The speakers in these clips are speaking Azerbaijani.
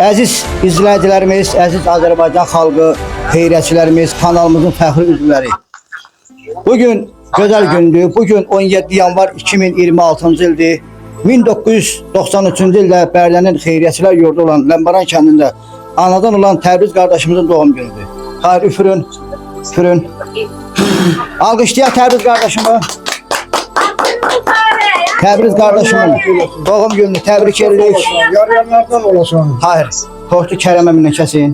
Əziz izləyicilərimiz, əziz Azərbaycan xalqı, xeyriyyətçilərimiz, kanalımızın fəxri üzvləri. Bugün gözəl gündür. Bugün 17 yanvar 2026-cı ildir. 1993-cü ildə Bərlənin xeyriyyətçilər yurdu olan Ləmbaran kəndində anadan olan Təbriz qardaşımızın doğum günüdür. Hayır, üfürün, üfürün. Alqışlayaq Təbriz qardaşımı. Təbriz qardaşımın doğum gününü təbrik edirik. Yarayanlardan olasın. Hayır, tortu Kərəm əminlə kəsin.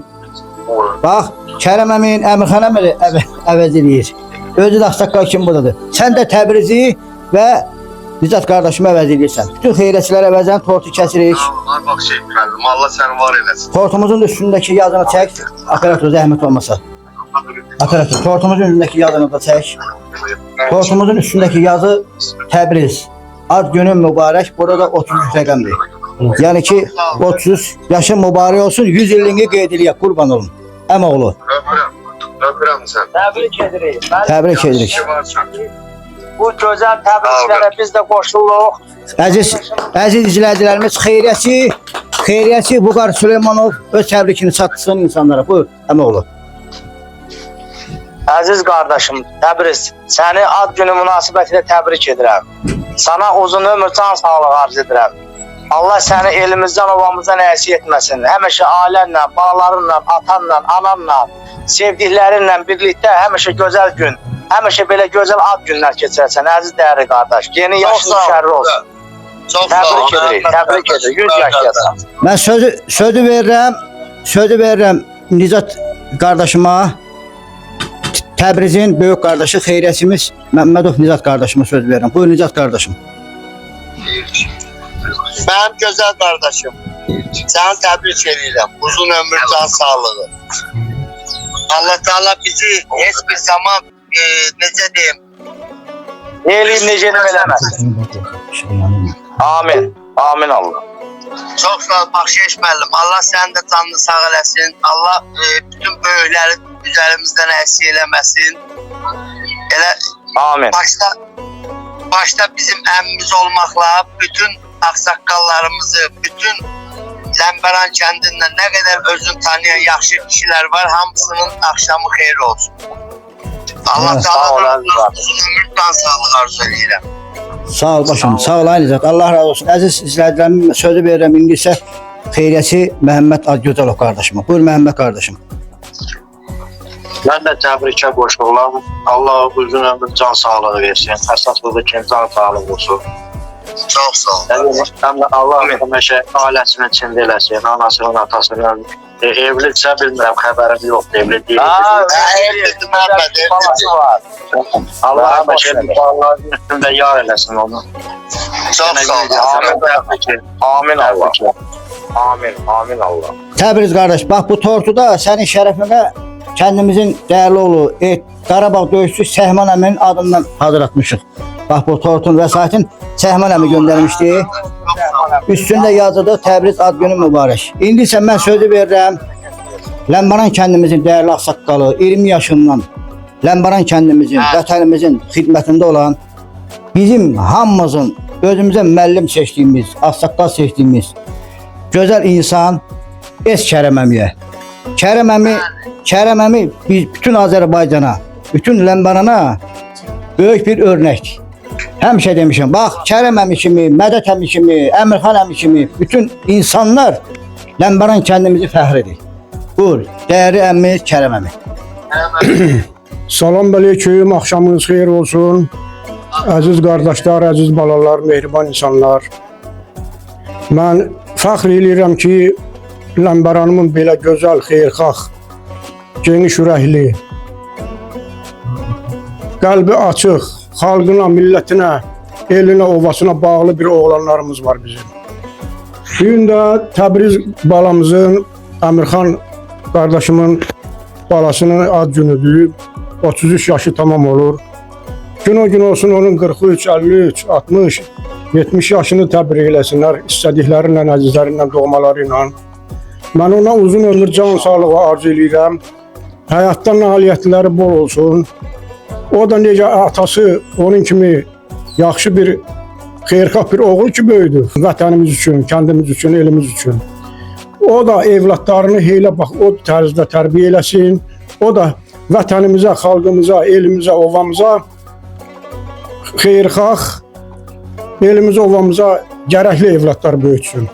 Bax, Kərəm əmin Əmirxan əmini əvəz edir. Özü də Ağsaqqal kimi buradadır. Sən də Təbrizi və Nicat qardaşımı əvəz edirsən. Bütün xeyriyyətçilər əvəzən tortu kəsirik. Bak şey efendim, Allah səni var eləsin. Tortumuzun üstündəki yazını çək. Operator zəhmət olmasa. Operator, tortumuzun üstündəki yazını da çək. Tortumuzun üstündəki yazı Təbriz. Ad günün mübarək. Burada 33 rəqəmdir. Yəni ki 33 yaşın mübarək olsun. 100 illiyini qeyd eləyək. Qurban olun. Əmoğlu. Öpürəm sən. Təbrik edirik. Təbrik edirik. Bu gözəl təbriklərə biz də qoşuluq. Əziz izləyicilərimiz, xeyriyyətçi Buqar Süleymanov öz təbrikini çatdırsın insanlara. Buyur, əmoğlu. Əziz qardaşım, Təbriz, səni ad günü münasibətilə təbrik edirəm. Sana uzun ömür, can sağlığı arz edirəm. Allah səni elimizdən, ovamızdan əksik etməsin. Həmişə ailənlə, balalarınla, atanla, ananla, sevdiklərinlə birlikdə həmişə gözəl gün, həmişə belə gözəl ad günlər keçirəsən, əziz dəyərli qardaş. Yeni yaşın şərri olsun. Təbrik edirik, təbrik edirik. 100 yaşayasın. Mən sözü verirəm Nicat qardaşıma, Təbrizin böyük qardaşı, xeyriyyətçimiz Məmmədov Nicat qardaşıma söz verirəm. Buyur Nicat qardaşım. Mənim gözəl qardaşım, səni təbrik edirəm. Uzun ömür, can sağlığı. Allah Teala bizi heç bir zaman necə deyim? Elin necəni eləməsin. Amin. Amin Allah. Çox sağ ol Baxşeş müəllim. Allah sənin də canını sağ eləsin. Allah bütün böyükləri üzərimizdən əksik eləməsin. Elə Amin. başta bizim əmmimiz olmaqla bütün ağsaqqallarımızı, bütün Ləmbaran kəndindən nə qədər özünü tanıyan yaxşı kişilər var, hamısının axşamı xeyir olsun. Allah Teala uzun ömür, can sağlığı arzu edirəm. Sağ ol başım, sağ ol Nicat. Allah razı olsun. Əziz izləyicilərim, sözü verirəm indi isə xeyriyyətçi Məhəmməd Adgözəlov qardaşıma. Buyur Məhəmməd qardaşım. Mən də təbrikə qoşuluram. Allah uzun ömür, can sağlığı versin. Əsaslığı kim can sağlığı olsun. Çox sağ ol. Həm də Allah həmişə ailəsinin içində eləsin, anasının, atasının. Evlidirsə bilmirəm, xəbərim yoxdur, evli deyil. Evlidir Məhəmməd, evlidir. Allah həmişə balaların üstündə yar eləsin onu. Çox sağ ol. Amin Allah. Amin, amin Allah. Təbriz qardaş, bax bu tortu da sənin şərəfinə kəndimizin dəyərli oğlu Qarabağ döyüşçü Səhman əminin adından hazırlatmışıq. Bax bu tortun vəsaitini Səhman əmi göndərmişdi. Üstündə yazıdır Təbriz ad günü mübarək. İndi isə mən sözü verirəm Ləmbaran kəndimizin dəyərli ağsaqqalı 20 yaşından Ləmbaran kəndimizin, vətənimizin xidmətində olan bizim hamımızın özümüzə müəllim seçdiyimiz, ağsaqqal seçdiyimiz gözəl insan Kərəm əmiyə. Kərəm əmi bütün Azərbaycana, bütün Ləmbarana böyük bir örnek. Həmişə demişəm, bax Kərəm əmi kimi, Mədət əmi kimi, Əmirxan əmi kimi bütün insanlar Ləmbaran kəndimizi fəxr edir. Buyur, dəyərli əmi Kərəm əmi. Salam aleyküm, axşamınız xeyir olsun. Əziz qardaşlar, əziz balalar, mehriban insanlar. Mən fəxr edirəm ki, Ləmbaranımın belə gözəl, xeyirxah, geniş ürəkli, qəlbi açıq, xalqına, millətinə, elinə, ovasına bağlı bir oğlanlarımız var bizim. Bugün də Təbriz balamızın, Əmirxan qardaşımın balasının ad günüdür. 33 yaşı tamam olur. Gün o gün olsun onun 43, 53, 60, 70 yaşını təbrik eləsinlər, istədiklərinlə, əzizlərinlə, doğmaları ilə. Mən ona uzun ömür, can sağlığı arzu edirəm. Həyatdan nailiyyətləri bol olsun. O da necə atası onun kimi yaxşı bir xeyirxah bir oğul ki böyüdü. Vətənimiz üçün, kəndimiz üçün, elimiz üçün. O da evlatlarını elə bax o tərzdə tərbiyə eləsin. O da vətənimizə, xalqımıza, elimizə, ovamıza xeyirxah, elimizə, ovamıza gərəkli evlatlar böyütsün.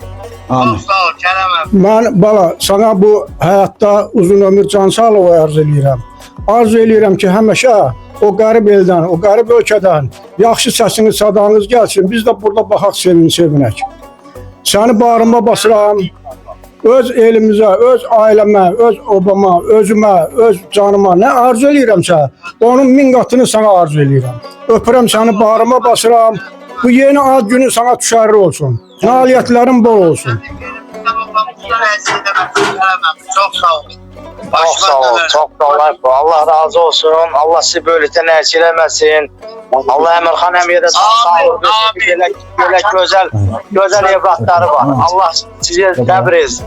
Amin. Çox sağ ol Kərəm əmi. Mən bala sana bu həyatda uzun ömür, can sağlığı arzu eləyirəm. Arzu eləyirəm ki, həmişə o qərib eldən, o qərib ölkədən yaxşı səsiniz, sadanız gəlsin. Biz də burada baxaq, sevinək. Səni bağrıma basıram. Öz elimizə, öz ailəmə, öz obama, özümə, öz canıma nə arzu eləyirəmsə, onun 1000 qatını sana arzu eləyirəm. Öpürəm səni, bağrıma basıram. Bu yeni ad günü sana düşərli olsun. Nailiyyətlərin bol olsun. Çox sağ ol. Çok sağ ol, çok sağ ol. Allah razı olsun. Allah sizi böylükten eksik eləməsin. Allah Emirhan əmiyə də sağlık versin. Belə gözəl evlatları var. Allah sizə Təbriz,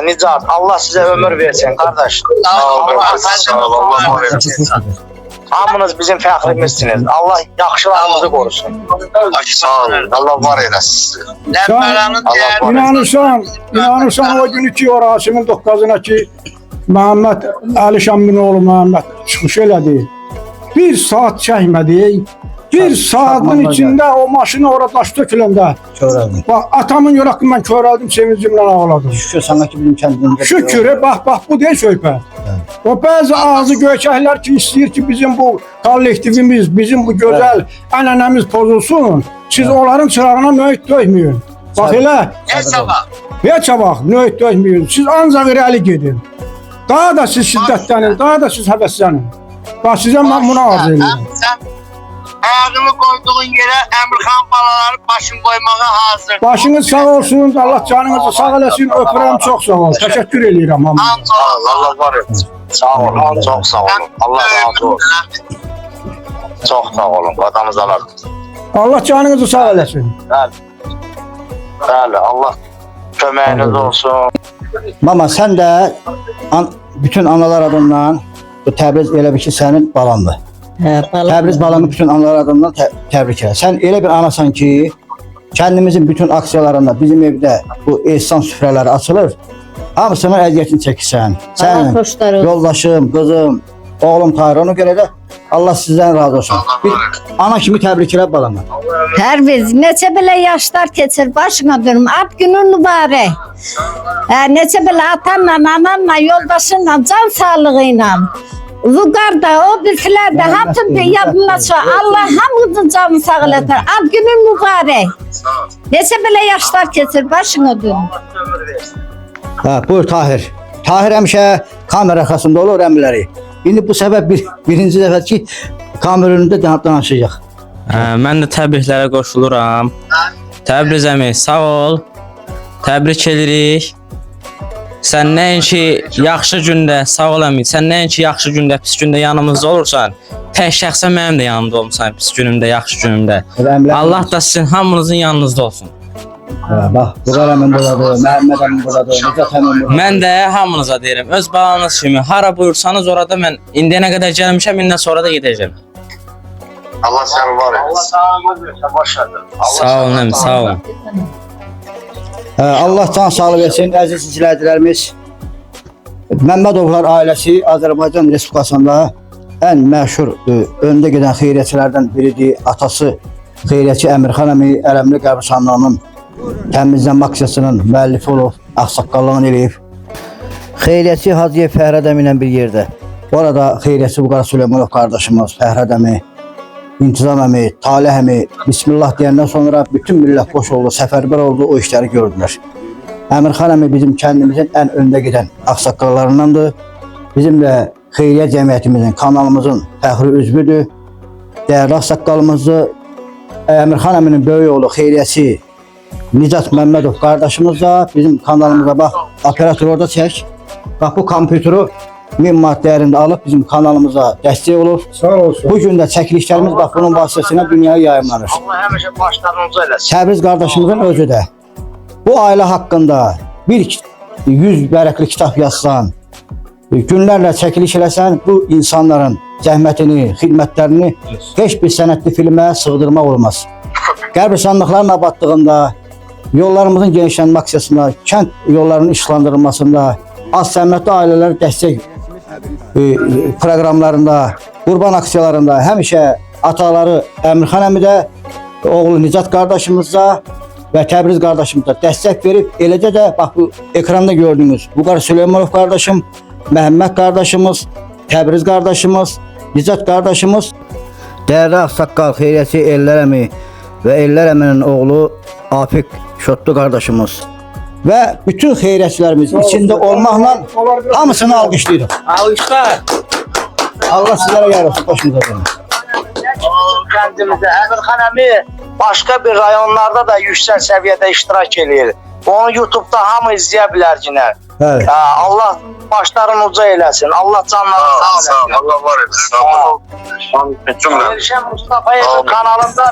Nicat, Allah sizə ömür versin qardaş. Sağ ol. Allah versin. Hamınız bizim fəxrimizsiniz. Allah yaxşılarımızı qorusun. Sağ ol. Allah var eləsin sizi. Ləmbəranın dəyərli. İnanırsan o günü ki, o Rasimin 9-una ki, Məhəmməd Əli Şəmbinoğlu Məhəmməd çıxış elədi. Bir saat çəkmədi. Bir saatın içində o maşını orada daş töküləndə. Körəldim. Bax, atamın yorakı mən körəldim, sevincimlə ağladım. Şükür sana ki bizim kəndimizdə. Şükür, bax bu deyil söhbət. O bəzi ağzı göçəklər ki, istəyir ki, bizim bu kollektivimiz, bizim bu gözəl ənənəmiz pozulsun. Siz onların çırağına nöyt döymüyün. Bax elə, heç vaxt nöyt döymüyün. Siz ancaq irəli gedin. Daha da siz şiddətlənin, daha da siz həvəslənin. Bax, sizə mən buna arzu edirəm. Sən ayağını qoyduğun yerə Əmirxan balaları başın qoymağa hazır. Başınız sağ olsun, Allah canınızı sağ eləsin, öpürəm, çox sağ olun. Təşəkkür edirəm hamınıza. Allah var etsin. Sağ olun, çok sağ olun. Allah razı olsun. Çok sağ olun, qadamız alar. Allah canınızı sağ eləsin. Bəli, Allah köməyiniz olsun. Mama sən də bütün analar adından bu Təbriz elə bir ki sənin balandır. Təbriz balanı bütün analar adından təbrik edirəm. Sən elə bir anasan ki, kəndimizin bütün aksiyalarında bizim evdə bu ehsan süfrələri açılır. Hamısının əziyyətini çəkirsən. Sən, yoldaşım, qızım, oğlum Tahir, ona görə də Allah sizdən razı olsun. Bir ana kimi təbrik elə balanı. Tərviz, neçə belə yaşlar keçir başına durum. Ad günün mübarək. Neçə belə atanla, ananla, yoldaşınla, can sağlığı ilə. Vüqarda, o birfilər də hamısın bir yadına çox. Allah hamımızın canını sağ elətir. Ad günün mübarək. Neçə belə yaşlar keçir başına durum. Buyur Tahir. Tahir həmişə kamera arxasında olur əmrləri. İndi bu səbəb birinci dəfə ki, kamera önündə danışacaq. Mən də təbriklərə qoşuluram. Təbriz əmi, sağ ol. Təbrik edirik. Sən nəinki yaxşı gündə, sağ ol əmi, sən nəinki yaxşı gündə, pis gündə yanımızda olursan, tək şəxsən mənim də yanımda olmusan, pis günümdə, yaxşı günümdə. Allah da sizin hamınızın yanınızda olsun. Bax, Vüqar əmin buradadır, Məhəmməd əmin buradadır, Nicat əmin buradadır. Mən də hamınıza deyirəm, öz balanız kimi, hara buyursanız orada mən indiyənə qədər gəlmişəm, indən sonra da gedəcəm. Allah səni var etsin. Allah sağlık versin, başladı. Sağ olun əmi, sağ olun. Allah can sağlığı versin, əziz izləyicilərimiz. Məmmədovlar ailəsi Azərbaycan Respublikasında ən məşhur öndə gedən xeyriyyətçilərdən biridir. Atası xeyriyyətçi Əmirxan əmi Ələmli qəbirstanlığının təmizlənmə aksiyasının müəllifi olub, ağsaqqallığını eləyib. Xeyriyyətçi Hacıyev Fəhrəd əmi ilə bir yerdə. Orada xeyriyyətçi Vüqar Süleymanov qardaşımız, Fəhrəd əmi, İntizam əmi, Talih əmi, Bismillah deyəndən sonra bütün millət boş oldu, səfərbər oldu, o işləri gördülər. Əmirxan əmi bizim kəndimizin ən öndə gedən ağsaqqallarındandır. Bizim də xeyriyyə cəmiyyətimizin, kanalımızın fəxri üzvüdür. Dəyərli ağsaqqalımızdır. Əmirxan əminin böyük oğlu xeyriyyəçi Nicat Məmmədov qardaşımız da bizim kanalımıza bax, operator orada çək. Bax bu kompüteri 1000 manat dəyərində alıb bizim kanalımıza dəstək olur. Sağ olsun. Bu gün də çəkilişlərimiz bax bunun vasitəsilə dünyaya yayımlanır. Allah həmişə başlarınızı eləsin. Təbriz qardaşımızın özü də bu ailə haqqında bir 100 vərəqli kitab yazsan, günlərlə çəkiliş eləsən, bu insanların zəhmətini, xidmətlərini heç bir sənədli filmə sığdırmaq olmaz. Qəbirstanlıqların abadlığında yollarımızın genişlənmə aksiyasında, kənd yollarının işlandırılmasında, az səmətli ailələrə dəstək proqramlarında, qurban aksiyalarında həmişə ataları Əmirxan əmi də, oğlu Nicat qardaşımız da və Təbriz qardaşımız da dəstək verib, eləcə də bax bu ekranda gördüyünüz Vüqar Süleymanov qardaşım, Məhəmməd qardaşımız, Təbriz qardaşımız, Nicat qardaşımız, dəyərli ağsaqqal xeyriyyəçi Ellər əmi və Ellər əminin oğlu Afiq Şotlu qardaşımız və bütün xeyriyyəçilərimiz içində olmaqla hamısını alqışlayırıq. Alışlar. Allah sizlərə yar olsun, başınıza dönün. Kəndimizdə Əmirxan əmi başqa bir rayonlarda da yüksək səviyyədə iştirak eləyir. Onu YouTube'da hamı izləyə bilər yine. Bəli. Allah başlarını uca eləsin. Allah canlarını sağ eləsin. Allah var etsin. Sağ ol. Elşən Mustafayevin kanalında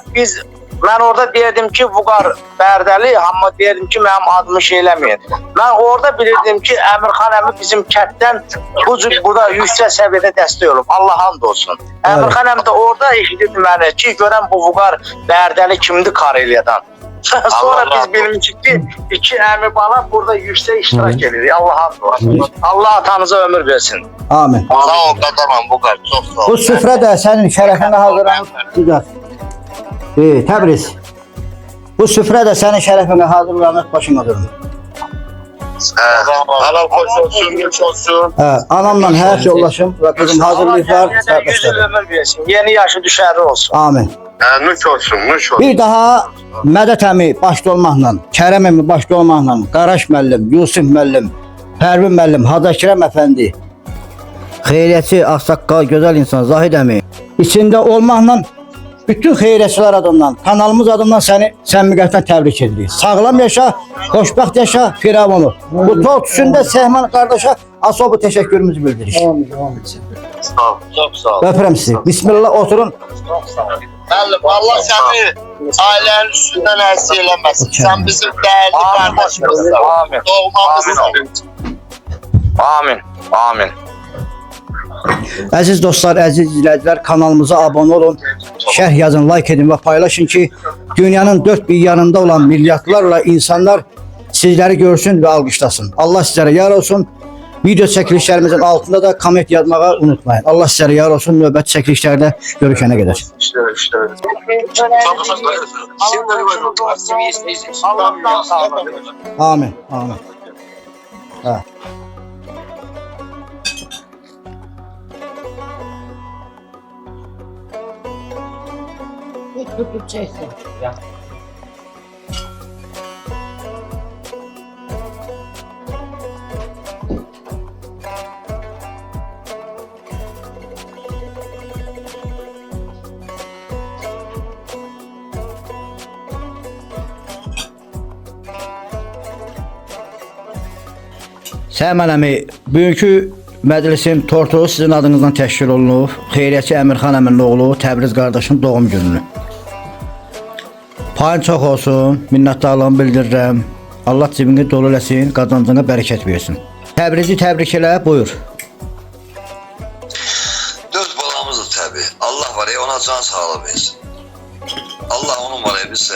mən orada deyirdim ki, Vüqar Bərdəli, amma deyirdim ki, mənim adımı şey eləməyin. Mən orada bilirdim ki, Əmirxan əmi bizim kənddən bu cür burada yüksək səviyyədə dəstək olub. Allah hamd olsun. Əmirxan əmi də orada eşidirdi məni ki, görən bu Vüqar Bərdəli kimdir Kareliyadan. Sonra biz bilmişik ki, iki əmi bala burada yüksək iştirak edir. Allah hamd olsun. Allah atanıza ömür versin. Amin. Sağ ol qadamam Vüqar. Çox sağ ol. Bu süfrə də sənin şərəfinə hazırlanıb. Güzel. Təbriz. Bu süfrə də sənin şərəfinə hazırlanıb, başına durun. Halal xoş olsun, güç olsun. Anamla həyat yoldaşım və qızım hazırlayıblar. 100 il ömür versin. Yeni yaşı düşərli olsun. Amin. Nuş olsun, nuş olsun. Bir daha Mədət əmi başda olmaqla, Kərəm əmi başda olmaqla, Qaraş müəllim, Yusuf müəllim, Pərvin müəllim, Hacı Əkrəm əfəndi, xeyriyyəçi, ağsaqqal, gözəl insan Zahid əmi içində olmaqla bütün xeyriyyəçilər adından, kanalımız adından səni səmimiyyətlə təbrik edirik. Sağlam yaşa, xoşbəxt yaşa, firavun ol. Bu tort üstündə Səhman qardaşa asobu təşəkkürümüzü bildiririk. Sağ ol, çok sağ ol. Öpürəm sizi. Bismillah, oturun. Müəllim, Allah səni ailənin üstündən əziz eləməsin. Sən bizim dəyərli qardaşımızsın. Amin. Doğmamızsın. Amin. Amin. Əziz dostlar, əziz izləyicilər, kanalımıza abunə olun, şərh yazın, like edin və paylaşın ki, dünyanın dört bir yanında olan milyardlarla insanlar sizləri görsün və alqışlasın. Allah sizlərə yar olsun. Video çəkilişlərimizin altında da komment yazmağı unutmayın. Allah sizlərə yar olsun. Növbəti çəkilişlərdə görüşənə qədər. Allah'tan sağ olun. Amin. Amin. Ha. Səhman əmi, bugünkü məclisin tortu sizin adınızdan təşkil olunub. Xeyriyyəçi Əmirxan əminin oğlu Təbriz qardaşın doğum gününü. Payın çox olsun, minnətdarlığımı bildirirəm. Allah cibini dolu eləsin, qazancına bərəkət versin. Təbrizi təbrik elə, buyur. Dört balamızdır tabi. Allah var ya, ona can sağlığı versin. Allah onun var ya bilsin.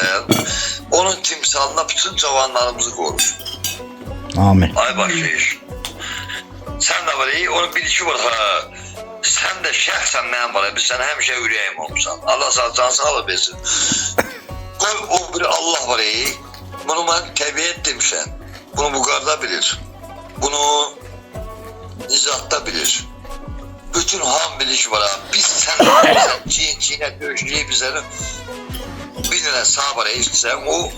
Onun timsalına bütün cavanlarımızı korur. Amin. Ay başlayış. Sen de var ya, onun bir işi var ha. Sen de şəhsən mənim var ya, biz sənə həmişə ürəyim olmuşsan. Allah sana can sağlığı versin. Qoy o bir Allah var ya, bunu mən təbiət demişəm. Bunu Vüqarda bilir. Bunu Nizat'ta bilir. Bütün ham biliş var ha. Biz sen çiğne dövüşleyip bizleri bir tane sağ var ya, o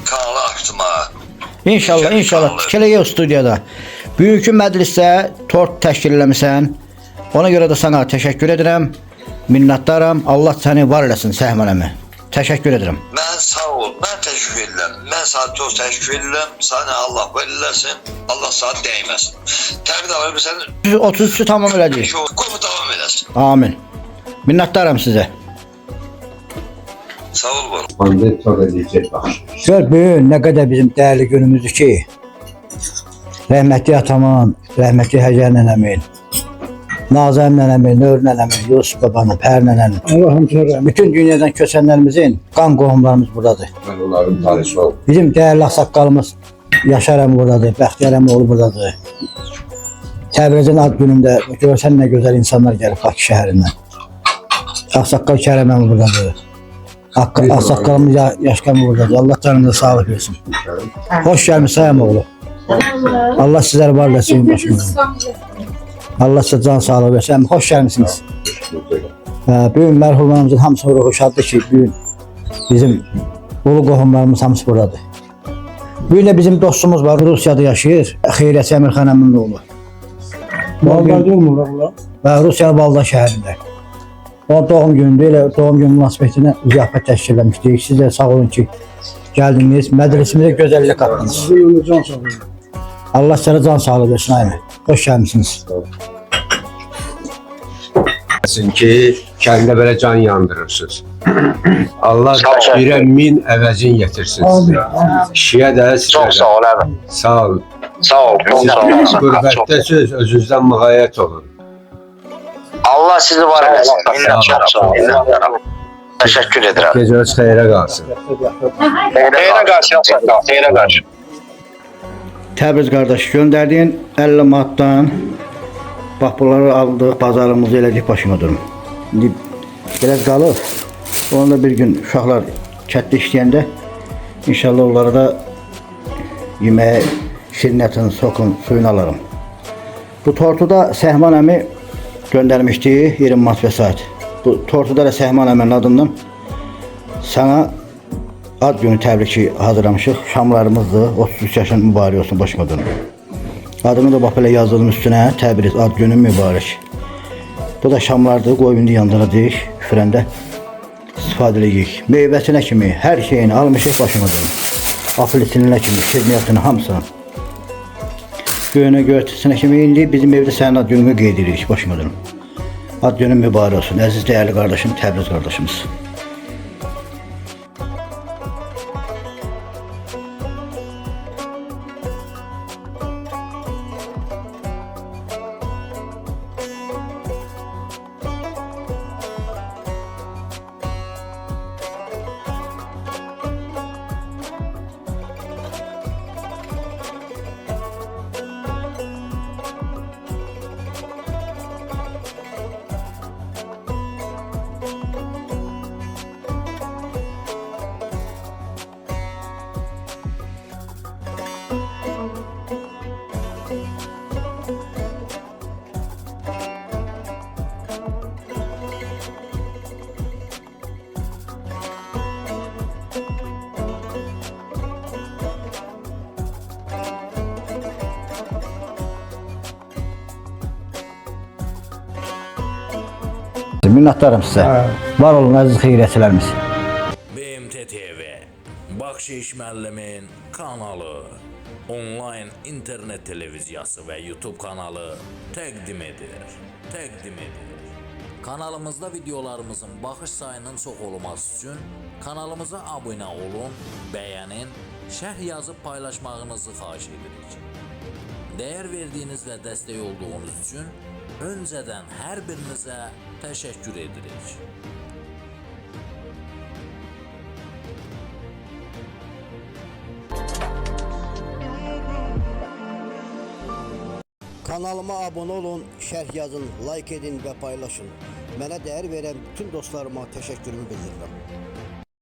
kanalı açtım ha. İnşallah, inşallah. Tikələyək o studiyada. Bugünkü məclisdə tort təşkil eləmisən. Ona görə də sana təşəkkür edirəm. Minnətdaram. Allah səni var eləsin Səhman əmi. Təşəkkür edirəm. Mən sağ ol, mən təşəkkür edirəm. Mən sana çox təşəkkür edirəm. Sana Allah verirləsin. Allah sana dəyməsin. Təbii də var, biz sənin 33'ü tamam eləyəcək. qoyma davam eləsin. Amin. Minnətdaram sizə. Sağ ol var. Gör bugün nə qədər bizim dəyərli günümüzdür ki, rəhmətli atamın, rəhmətli Həcər nənəmin, Nazım nənəmi, Nör nənəmi, Yusuf babanın, Pər nənənin. Allah hamısı Bütün dünyadan köçənlərimizin qan qohumlarımız buradadır. Ben onların tanesi oldum. Bizim dəyərli ağsaqqalımız Yaşar əmi buradadır, Bəxtiyar əmi oğlu buradadır. Təbrizin ad günündə görsən nə gözəl insanlar gəlib Bakı şəhərindən. Ağsaqqal Kərəm əmi buradadır. Ağsaqqalımız Yaşqan buradadır. Allah canınıza sağlıq versin. Hoş gəlmişsən əmi oğlu. Allah sizlər var da sizin başınızda. Allah sizə can sağlığı versin. Əmi, hoş gəlmişsiniz. Bugün mərhumlarımızın hamısı ruhu şaddır ki, bugün bizim ulu qohumlarımız hamısı buradadır. Bugün də bizim dostumuz var, Rusiyada yaşayır. Xeyriyyətçi Əmirxan əminin oğlu. Vallahi olmurlar bunlar. Və Rusiya Balda şəhərində. O doğum günündə elə doğum günü münasibətinə ziyafət təşkil etmişdik. Siz də sağ olun ki, gəldiniz. Mədrəsimizə gözəllik qatdınız. Sizin ömrünüz can sağlığı. Allah sizə can sağlığı versin ayını. Hoş gəlmişsiniz. Ki kendine böyle can yandırırsınız. Allah birə 1000 əvəzin yetirsin sizə. Kişiyə də sizə Çox də. sağ ol əmi. Sağ olun. Sağ ol. Çox Siz sağ ol. Çox qürbətdəsiz, özünüzdən müğayət olun. Allah sizi var eləsin. Çox sağ ol. Minnətdaram. Təşəkkür edirəm. Gecəniz xeyrə qalsın. Xeyrə qarşı yapsaqlar. Xeyrə qarşı. Təbriz qardaş, göndərdiyin 50 manatdan bax bunları aldıq, bazarımızı elədik başıma durum. İndi biraz qalıb. Onu da bir gün uşaqlar kətdə işləyəndə inşallah onlara da yeməyə şirinətin, sokun, suyunu alarım. Bu tortu da Səhman əmi göndərmişdi 20 manat vəsait. Bu tortuda da Səhman əminin adından sana ad günü təbriki hazırlamışıq. Şamlarımızdır. 33 yaşın mübarək olsun başıma dönüm. Adını da bax belə yazdım üstünə. Təbriz ad günü mübarək. Bu da şamlardır. Qoyub indi yandıracağıq. Üfürəndə istifadə edəcəyik. Meyvəsinə kimi hər şeyini almışıq başıma dönüm. Afilisinə kimi, şirniyyatını hamısını. Göyünə göyərtisinə kimi indi bizim evdə sənin ad gününü qeyd edirik başıma dönüm. Ad günün mübarək olsun. Əziz dəyərli qardaşım, Təbriz qardaşımız. Minnətdarım sizə. Var olun əziz xeyriyyətçilərimiz. BMT TV Bakşiş müəllimin kanalı, onlayn internet televiziyası və YouTube kanalı təqdim edir. Kanalımızda videolarımızın baxış sayının çox olması üçün kanalımıza abunə olun, bəyənin, şərh yazıb paylaşmağınızı xahiş edirik. Dəyər verdiyiniz və dəstək olduğunuz üçün öncədən hər birinizə təşəkkür edirik. Kanalıma abunə olun, şərh yazın, like edin və paylaşın. Mənə dəyər verən bütün dostlarıma təşəkkürümü bildirirəm.